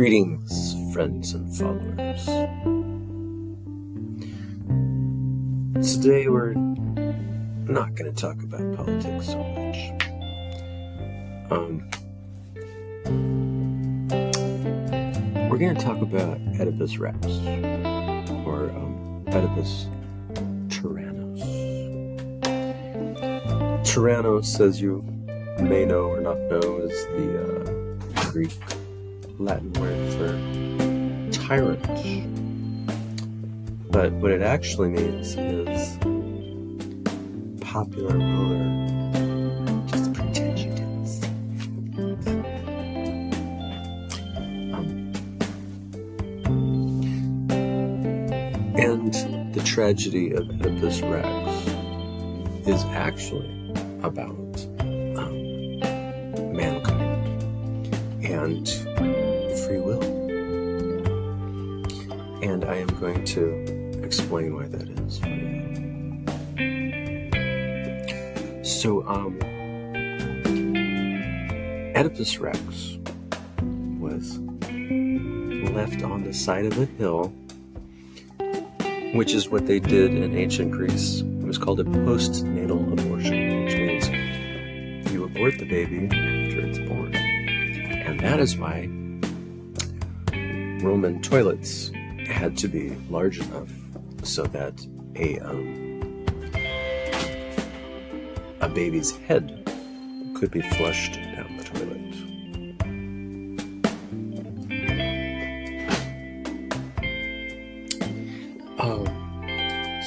Greetings, friends and followers. Today we're not going to talk about politics so much. We're going to talk about Oedipus Rex, or Oedipus Tyrannos. Tyrannos, as you may know or not know, is the Greek Latin word for tyrant. But what it actually means is popular ruler, just pretend you didn't see it. And the tragedy of Oedipus Rex is actually about mankind and free will. And I am going to explain why that is for you. So, Oedipus Rex was left on the side of a hill, which is what they did in ancient Greece. It was called a postnatal abortion, which means you abort the baby after it's born. And that is why Roman toilets had to be large enough so that a baby's head could be flushed down the toilet.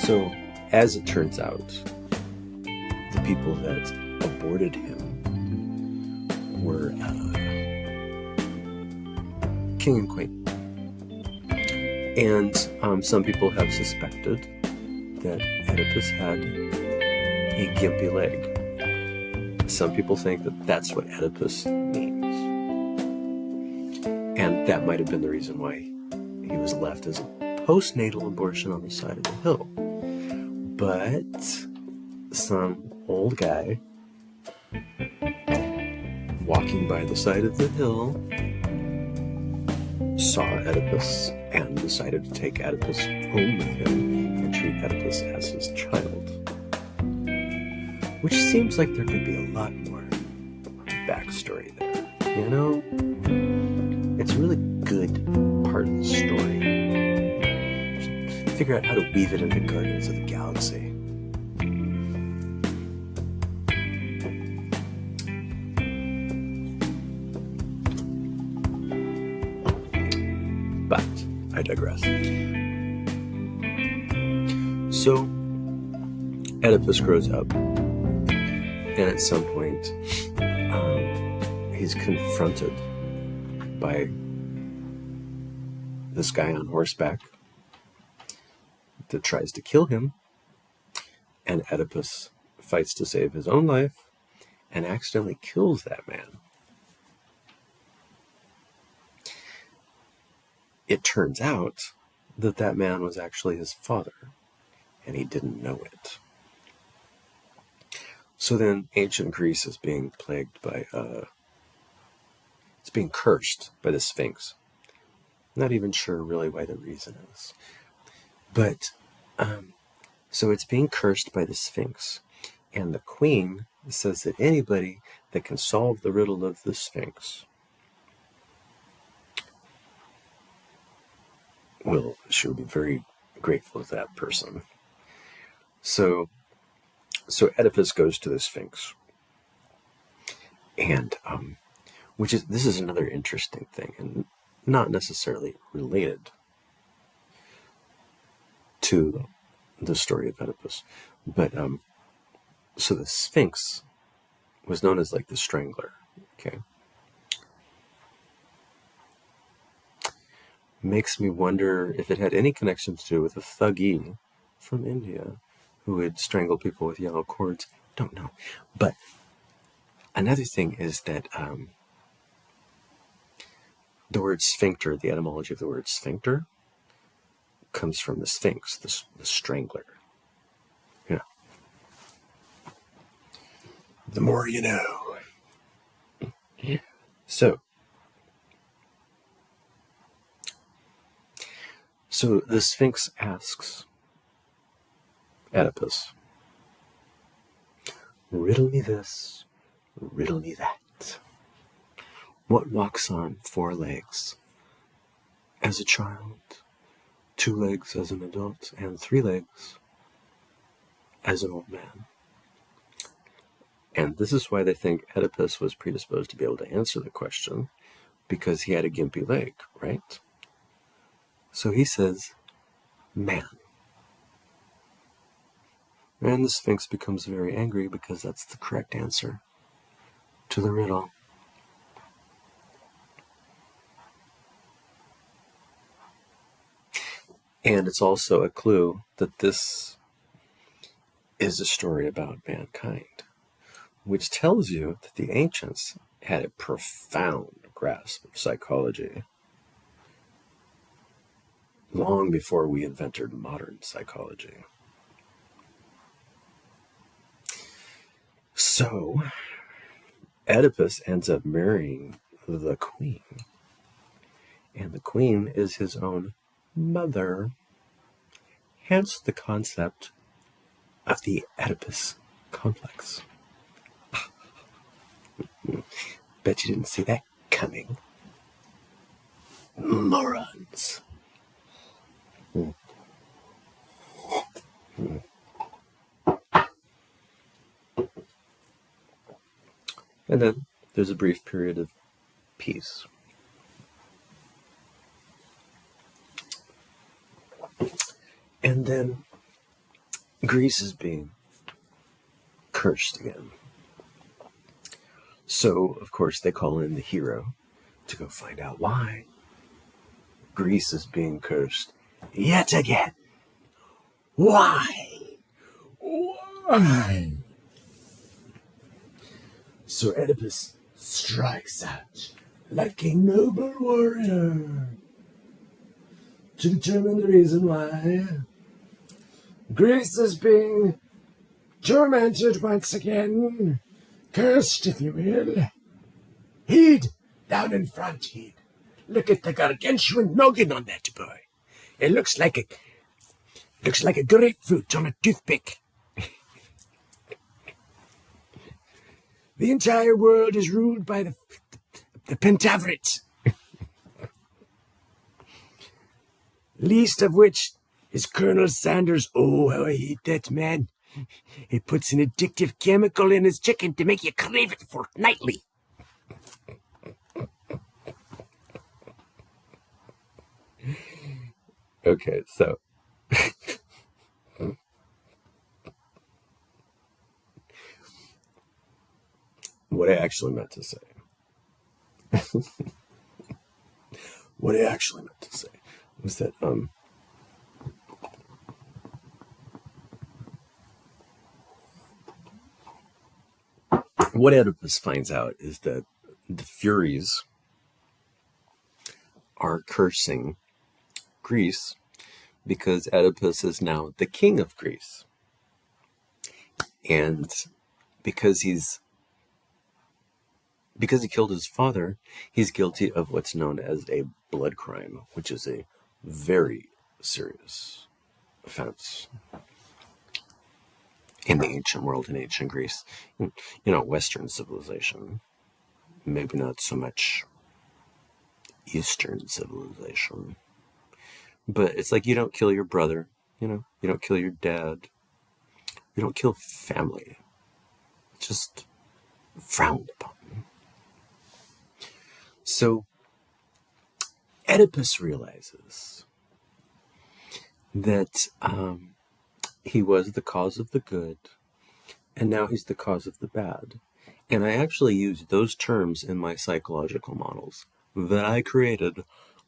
So, as it turns out, the people that aborted him were king and queen. And some people have suspected that Oedipus had a gimpy leg. Some people think that that's what Oedipus means. And that might have been the reason why he was left as a postnatal abortion on the side of the hill. But some old guy walking by the side of the hill saw Oedipus and decided to take Oedipus home with him and treat Oedipus as his child. Which seems like there could be a lot more backstory there. You know? It's a really good part of the story. Just figure out how to weave it into Guardians of the Galaxy. But I digress. So, Oedipus grows up, and at some point, he's confronted by this guy on horseback that tries to kill him, and Oedipus fights to save his own life and accidentally kills that man. It turns out that that man was actually his father, and he didn't know it. So then ancient Greece is being plagued by, it's being cursed by the Sphinx. Not even sure really why the reason is. But, so it's being cursed by the Sphinx. And the queen says that anybody that can solve the riddle of the Sphinx she will be very grateful to that person. So Oedipus goes to the Sphinx. And, this is another interesting thing, and not necessarily related to the story of Oedipus. But, so the Sphinx was known as like the Strangler, okay? Makes me wonder if it had any connection to do with a thuggee from India who would strangle people with yellow cords. Don't know. But another thing is that the word sphincter, the etymology of the word sphincter, comes from the Sphinx, the strangler. Yeah. The more you know. So, So the Sphinx asks Oedipus, riddle me this, riddle me that. What walks on 4 legs as a child, 2 legs as an adult, and 3 legs as an old man? And this is why they think Oedipus was predisposed to be able to answer the question, because he had a gimpy leg, right? So he says, man. And the Sphinx becomes very angry because that's the correct answer to the riddle. And it's also a clue that this is a story about mankind, which tells you that the ancients had a profound grasp of psychology long before we invented modern psychology. So, Oedipus ends up marrying the queen, and the queen is his own mother. Hence the concept of the Oedipus complex. Bet you didn't see that coming. Morons. And then there's a brief period of peace. And then Greece is being cursed again. So, of course, they call in the hero to go find out why Greece is being cursed yet again. Why? Why? So Oedipus strikes out like a noble warrior to determine the reason why Greece is being tormented once again, cursed, if you will. Heed, down in front, heed. Look at the gargantuan noggin on that boy. It looks like a grapefruit on a toothpick. The entire world is ruled by the Pentaverates. Least of which is Colonel Sanders. Oh, how I hate that man. He puts an addictive chemical in his chicken to make you crave it fortnightly. Okay, so what I actually meant to say. What I actually meant to say was that what Oedipus finds out is that the Furies are cursing Greece because Oedipus is now the king of Greece. And because he killed his father, he's guilty of what's known as a blood crime, which is a very serious offense in the ancient world, in ancient Greece. Western civilization, maybe not so much Eastern civilization. But it's like you don't kill your brother, you don't kill your dad, you don't kill family. It's just frowned upon. So Oedipus realizes that he was the cause of the good, and now he's the cause of the bad. And I actually use those terms in my psychological models that I created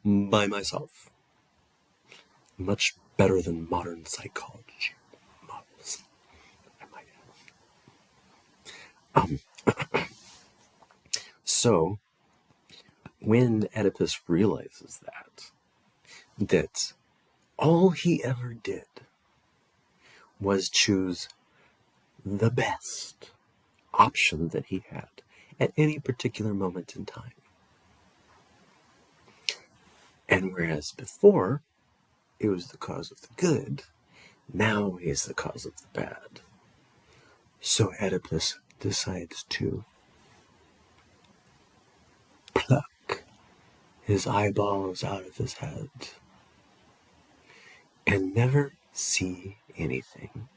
by myself. Much better than modern psychology models, I might add. So, when Oedipus realizes that all he ever did was choose the best option that he had at any particular moment in time. And whereas before, it was the cause of the good. Now he's the cause of the bad. So Oedipus decides to pluck his eyeballs out of his head and never see anything